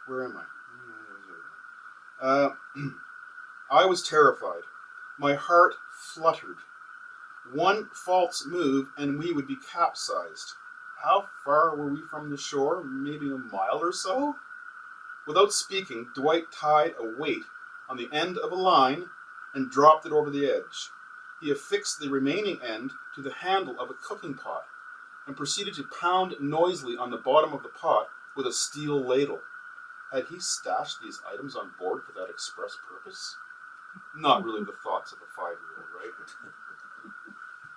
Where am I? I was terrified. My heart fluttered. One false move and we would be capsized. How far were we from the shore? Maybe a mile or so? Without speaking, Dwight tied a weight on the end of a line and dropped it over the edge. He affixed the remaining end to the handle of a cooking pot and proceeded to pound noisily on the bottom of the pot with a steel ladle. Had he stashed these items on board for that express purpose? Not really the thoughts of a 5-year-old, right?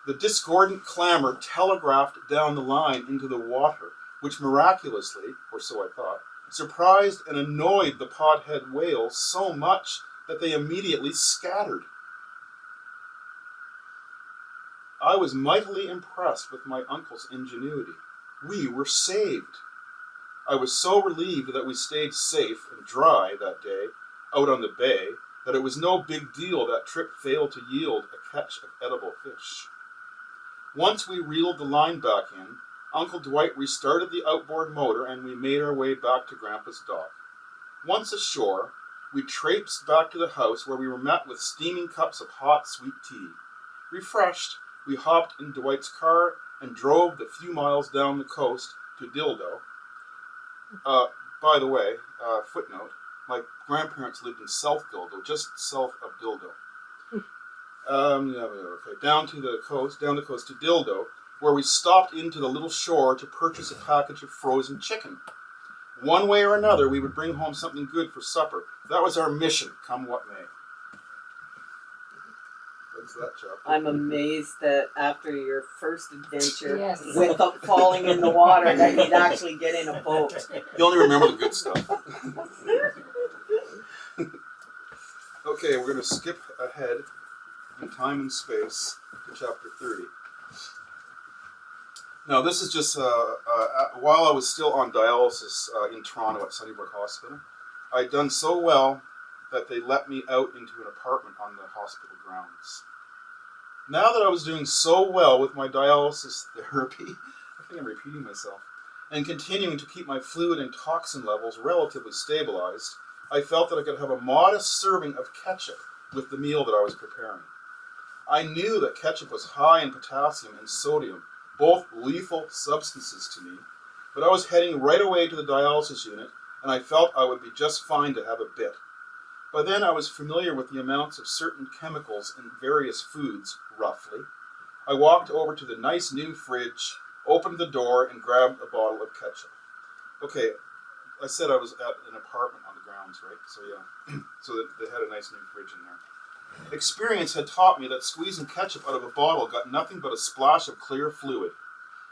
The discordant clamor telegraphed down the line into the water, which miraculously, or so I thought, surprised and annoyed the podhead whales so much that they immediately scattered. I was mightily impressed with my uncle's ingenuity. We were saved. I was so relieved that we stayed safe and dry that day out on the bay that it was no big deal that Trip failed to yield a catch of edible fish. Once we reeled the line back in, Uncle Dwight restarted the outboard motor and we made our way back to Grandpa's dock. Once ashore, we traipsed back to the house where we were met with steaming cups of hot, sweet tea. Refreshed, we hopped in Dwight's car and drove the few miles down the coast to Dildo. By the way, footnote, my grandparents lived in South Dildo, just south of Dildo. Down the coast to Dildo, where we stopped into the little shore to purchase a package of frozen chicken. One way or another, we would bring home something good for supper. That was our mission, come what may. What's that, chapter? I'm amazed that after your first adventure with falling in the water, that you'd actually get in a boat. You only remember the good stuff. Okay, we're going to skip ahead in time and space to chapter 30. Now, this is just while I was still on dialysis in Toronto at Sunnybrook Hospital. I'd done so well that they let me out into an apartment on the hospital grounds. Now that I was doing so well with my dialysis therapy, I think I'm repeating myself, and continuing to keep my fluid and toxin levels relatively stabilized, I felt that I could have a modest serving of ketchup with the meal that I was preparing. I knew that ketchup was high in potassium and sodium, both lethal substances to me, but I was heading right away to the dialysis unit, and I felt I would be just fine to have a bit. By then I was familiar with the amounts of certain chemicals in various foods, roughly. I walked over to the nice new fridge, opened the door, and grabbed a bottle of ketchup. Okay, I said I was at an apartment on the grounds, right? So yeah, so they had a nice new fridge in there. Experience had taught me that squeezing ketchup out of a bottle got nothing but a splash of clear fluid.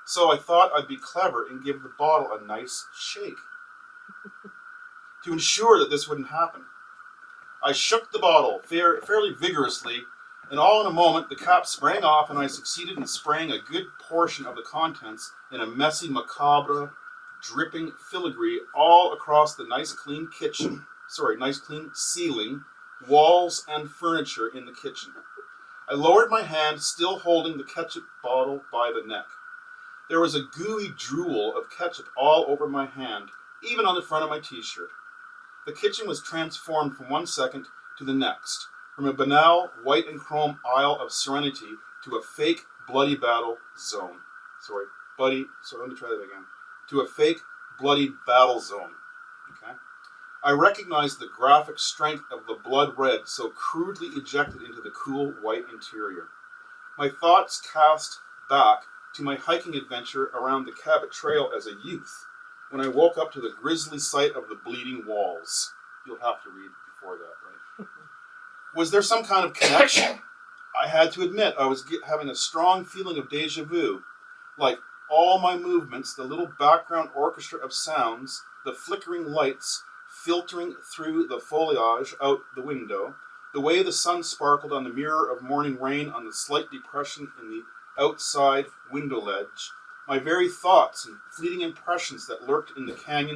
So I thought I'd be clever and give the bottle a nice shake. To ensure that this wouldn't happen, I shook the bottle fairly vigorously, and all in a moment the cap sprang off and I succeeded in spraying a good portion of the contents in a messy, macabre, dripping filigree all across the nice clean ceiling, walls, and furniture in the kitchen. I lowered my hand, still holding the ketchup bottle by the neck. There was a gooey drool of ketchup all over my hand, even on the front of my t-shirt. The kitchen was transformed from one second to the next, from a banal white and chrome Isle of Serenity to a fake bloody battle zone. Let me try that again. To a fake bloody battle zone. Okay? I recognized the graphic strength of the blood red so crudely ejected into the cool white interior. My thoughts cast back to my hiking adventure around the Cabot Trail as a youth, when I woke up to the grisly sight of the bleeding walls. You'll have to read before that, right? Was there some kind of connection? I had to admit I was having a strong feeling of déjà vu. Like all my movements, the little background orchestra of sounds, the flickering lights filtering through the foliage out the window, the way the sun sparkled on the mirror of morning rain on the slight depression in the outside window ledge, my very thoughts and fleeting impressions that lurked in the canyon